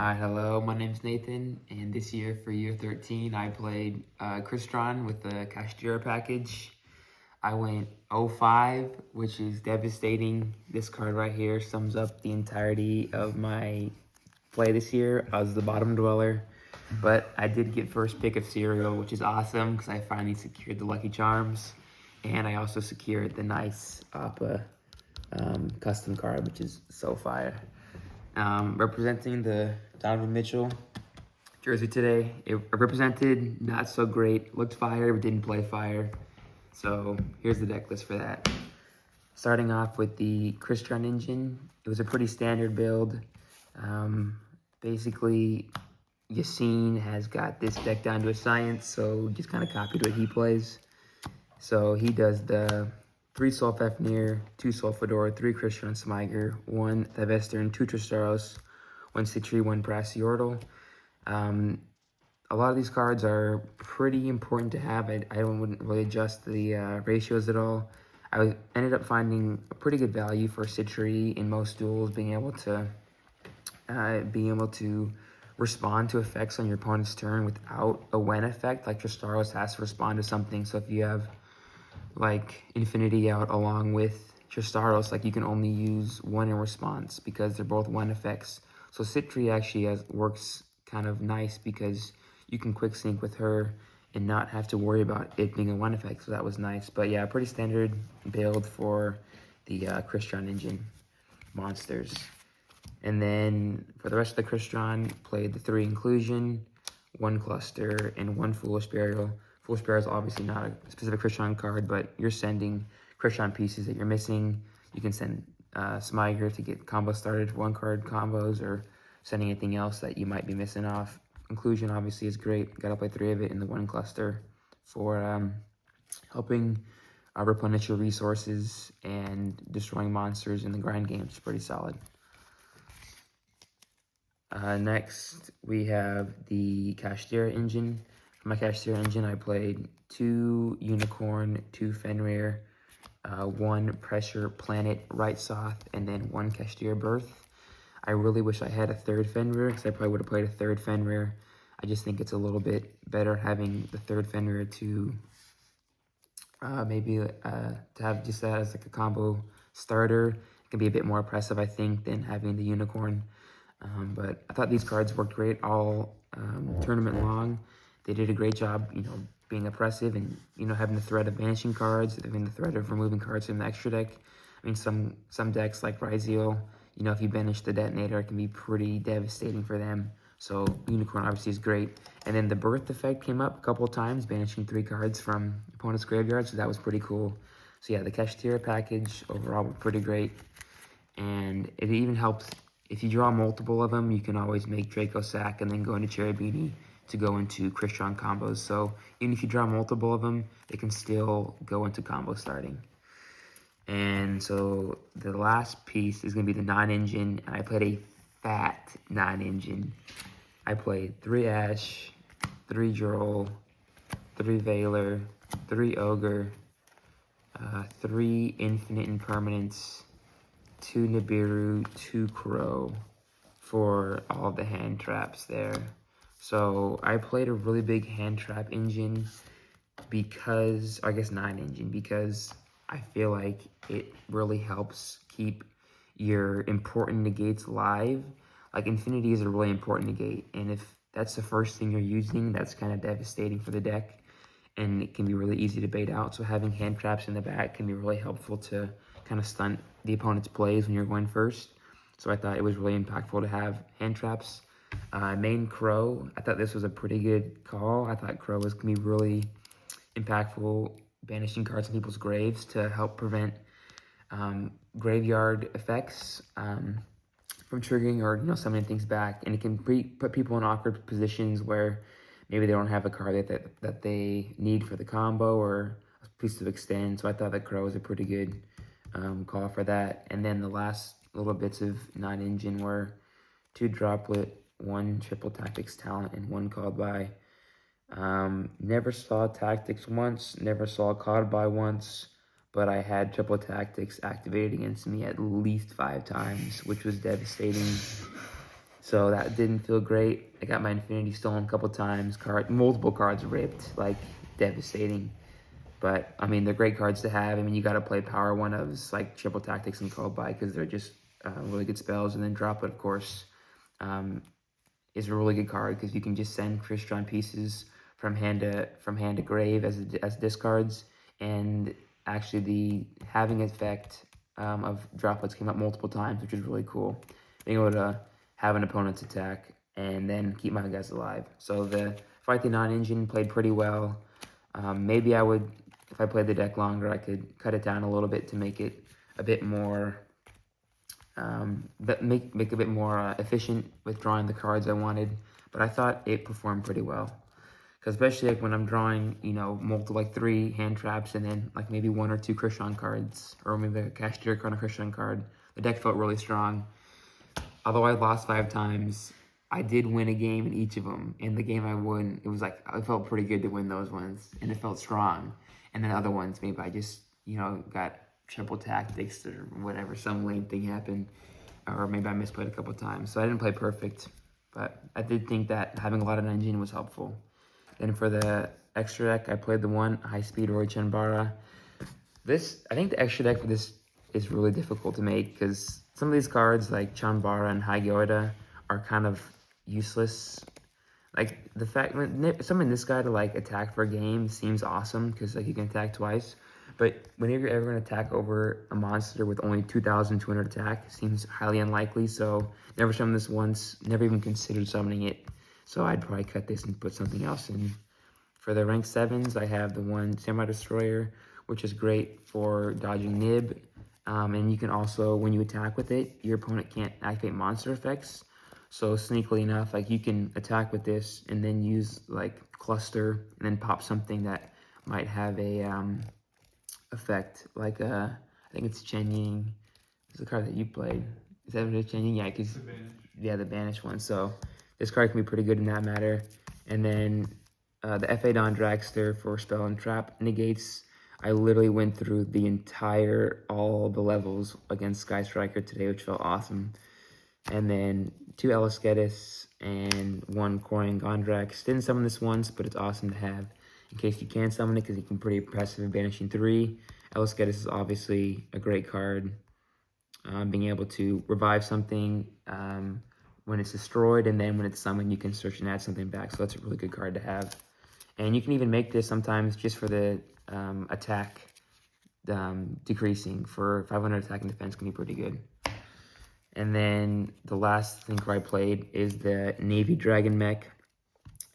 Hi, hello, my name's Nathan, and this year for year 13, I played Crystron with the Kashtira package. I went 0-5, which is devastating. This card right here sums up the entirety of my play this year. I was the bottom dweller, but I did get first pick of cereal, which is awesome because I finally secured the Lucky Charms, and I also secured the nice Appa custom card, which is so fire. Representing the Donovan Mitchell jersey today. It represented not so great. Looked fire, but didn't play fire. So here's the deck list for that. Starting off with the Crystron engine. It was a pretty standard build. Basically, Yassine has got this deck down to a science, so just kind of copied what he plays. So he does the 3 Solfafnir, 2 Solfador, 3 Crystron Smiger, 1 Thavester, 2 Tristaros, 1 Citri, 1 Brassiordal. A lot of these cards are pretty important to have. I wouldn't really adjust the ratios at all. I ended up finding a pretty good value for Citri in most duels, being able to respond to effects on your opponent's turn without a when effect. Like Tristaros has to respond to something, so if you have like Infinity out along with Tristaros, like you can only use one in response because they're both one effects. So Citri actually works kind of nice because you can quick sync with her and not have to worry about it being a one effect, so that was nice. But yeah, pretty standard build for the Crystron engine monsters. And then for the rest of the Crystron, played the 3 Inclusion, 1 Cluster, and 1 Foolish Burial. Foolish Burial is obviously not a specific Crystron card, but you're sending Crystron pieces that you're missing. You can send Smiger to get combo started, 1-card combos, or sending anything else that you might be missing off. Inclusion obviously is great. Got to play 3 of it in the 1 cluster for helping replenish your resources and destroying monsters in the grind game. It's pretty solid. Next, we have the Kashtira engine. For my Kashtira engine, I played 2 Unicorn, 2 Fenrir, 1 Pressure Planet Right Soth, and then 1 Kashtira Birth. I really wish I had a 3rd Fenrir, because I probably would have played a 3rd Fenrir. I just think it's a little bit better having the 3rd Fenrir to to have just that as like a combo starter. It can be a bit more oppressive, I think, than having the Unicorn. But I thought these cards worked great all tournament long. They did a great job, being oppressive and, having the threat of banishing cards, having the threat of removing cards from the extra deck. I mean, some decks like Ryzeal, if you banish the Detonator, it can be pretty devastating for them. So Unicorn obviously is great. And then the Birth effect came up a couple of times, banishing 3 cards from opponent's graveyard, so that was pretty cool. So yeah, the Kashtira package overall were pretty great. And it even helps, if you draw multiple of them, you can always make Draco Sack and then go into Cherubini to go into Crystron combos. So even if you draw multiple of them, they can still go into combo starting. And so the last piece is going to be the 9 engine, and I played a fat 9 engine. I played 3 Ash, 3 Droll, 3 Veiler, 3 Ogre, 3 Infinite Impermanence, 2 Nibiru, 2 Crow for all the hand traps there. So I played a really big hand trap engine because, I guess 9 engine, because I feel like it really helps keep your important negates live. Like Infinity is a really important negate, and if that's the first thing you're using, that's kind of devastating for the deck, and it can be really easy to bait out. So having hand traps in the back can be really helpful to kind of stunt the opponent's plays when you're going first. So I thought it was really impactful to have hand traps. Main Crow, I thought this was a pretty good call. I thought Crow was going to be really impactful, banishing cards in people's graves to help prevent graveyard effects from triggering or summoning things back. And it can put people in awkward positions where maybe they don't have a card that they need for the combo or a piece of extend. So I thought that Crow was a pretty good call for that. And then the last little bits of 9 engine were 2 Droplet, 1 Triple Tactics Talent, and 1 Called By. Never saw Tactics once, never saw Called By once, but I had Triple Tactics activated against me at least 5 times, which was devastating. So that didn't feel great. I got my Infinity stolen a couple times, multiple cards ripped, like devastating. But I mean, they're great cards to have. I mean, you got to play power one ofs like Triple Tactics and Code By because they're just really good spells. And then Drop It, of course, um, is a really good card because you can just send Crystron pieces from hand to grave as discards. And actually, the having effect of droplets came up multiple times, which is really cool. Being able to have an opponent's attack and then keep my guys alive. So the Fight the Non-Engine played pretty well. Maybe I would, if I played the deck longer, I could cut it down a little bit to make it a bit more, make a bit more efficient with drawing the cards I wanted. But I thought it performed pretty well. Because especially like when I'm drawing, you know, multiple, like 3 hand traps and then like maybe 1 or 2 Crystron cards, or maybe a Kashtira card and a Crystron card, the deck felt really strong. Although I lost 5 times, I did win a game in each of them. And the game I won, it was like, I felt pretty good to win those ones. And it felt strong. And then other ones, maybe I just, you know, got Triple Tactics or whatever, some lame thing happened. Or maybe I misplayed a couple times. So I didn't play perfect. But I did think that having a lot of engine was helpful. Then for the extra deck, I played the one High Speed Roy Chanbara. I think the extra deck for this is really difficult to make because some of these cards like Chanbara and High Gyoda are kind of useless. Like the fact when summon this guy to like attack for a game seems awesome because like you can attack twice. But whenever you're ever going to attack over a monster with only 2,200 attack, it seems highly unlikely. So never summoned this once, never even considered summoning it. So I'd probably cut this and put something else in. For the rank 7s, I have the one Samurai Destroyer, which is great for dodging Nib. And you can also, when you attack with it, your opponent can't activate monster effects. So sneakily enough, like you can attack with this and then use like Cluster and then pop something that might have a effect. Like I think it's Chen Ying. It's the card that you played. Is that what it is, Chen Ying? Yeah, because the banished one. So this card can be pretty good in that matter. And then the F.A. Don Dragster for Spell and Trap negates. I literally went through all the levels against Sky Striker today, which felt awesome. And then 2 Elisketis and 1 Corian Gondrax. Didn't summon this once, but it's awesome to have in case you can summon it because you can pretty impressive in banishing 3. Elisketis is obviously a great card. Being able to revive something when it's destroyed, and then when it's summoned, you can search and add something back. So that's a really good card to have. And you can even make this sometimes just for the attack decreasing. For 500 attack and defense can be pretty good. And then the last thing I played is the Navy Dragon Mech,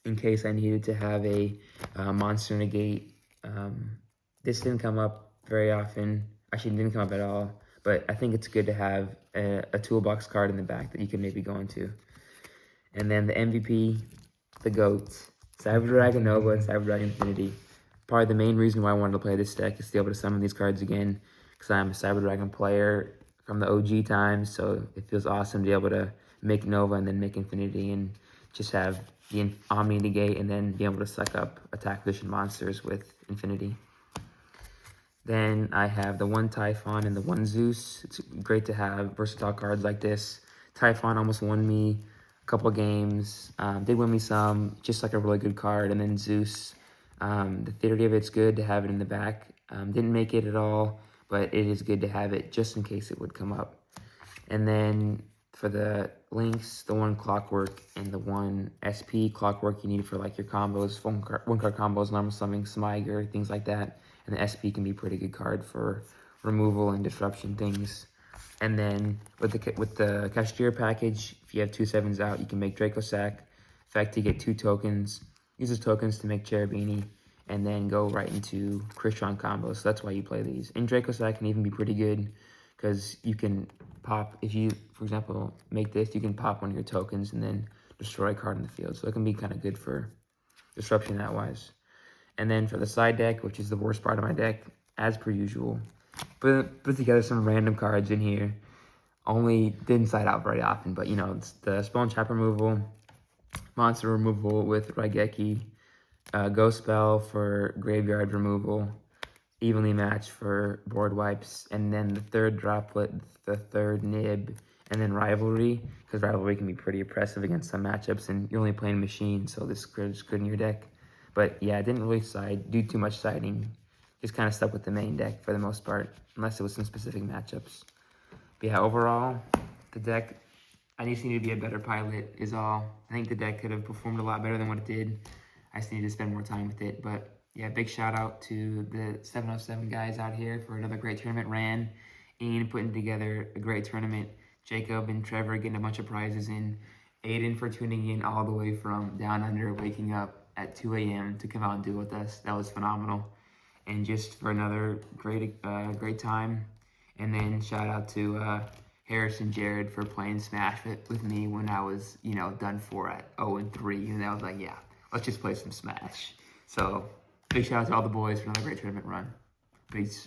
in case I needed to have a monster negate. This didn't come up very often. Actually, it didn't come up at all. But I think it's good to have a toolbox card in the back that you can maybe go into. And then the MVP, the GOAT, Cyber Dragon Nova and Cyber Dragon Infinity. Probably the main reason why I wanted to play this deck is to be able to summon these cards again, because I'm a Cyber Dragon player from the OG times, so it feels awesome to be able to make Nova and then make Infinity and just have the Omni negate and then be able to suck up attack position monsters with Infinity. Then I have the 1 Typhon and the 1 Zeus. It's great to have versatile cards like this. Typhon almost won me a couple games. Did win me some, just like a really good card. And then Zeus, the theory of it's good to have it in the back. Didn't make it at all, but it is good to have it just in case it would come up. And then for the links, the 1 Clockwork and the 1 SP. Clockwork you need for like your combos, one card combos, normal summoning, Smyger, things like that. And the SP can be a pretty good card for removal and disruption things. And then with the Kashtira package, if you have 2 7s out, you can make Draco Sack. In fact, you get 2 tokens. Use those tokens to make Cherubini, and then go right into Crystron combos. So that's why you play these. And Draco Sack can even be pretty good because you can pop, if you, for example, make this, you can pop one of your tokens and then destroy a card in the field. So it can be kind of good for disruption that wise. And then for the side deck, which is the worst part of my deck, as per usual, put together some random cards in here. Only didn't side out very often, but you know, it's the Spell and Trap removal, monster removal with Raigeki, Ghost Spell for graveyard removal, Evenly Matched for board wipes, and then the 3rd Droplet, the 3rd Nib, And then Rivalry, because Rivalry can be pretty oppressive against some matchups, and you're only playing Machine, so this is good in your deck. But yeah, I didn't really do too much siding. Just kind of stuck with the main deck for the most part, unless it was some specific matchups. But yeah, overall, the deck, I just needed to be a better pilot is all. I think the deck could have performed a lot better than what it did. I just needed to spend more time with it. But yeah, big shout out to the 707 guys out here for another great tournament. Ran, Ian putting together a great tournament. Jacob and Trevor getting a bunch of prizes in. Aiden for tuning in all the way from down under, waking up at 2 a.m. to come out and do it with us. That was phenomenal. And just for another great time. And then shout out to Harris and Jared for playing Smash with me when I was, done for at 0-3. And I was like, yeah, let's just play some Smash. So big shout out to all the boys for another great tournament run. Peace.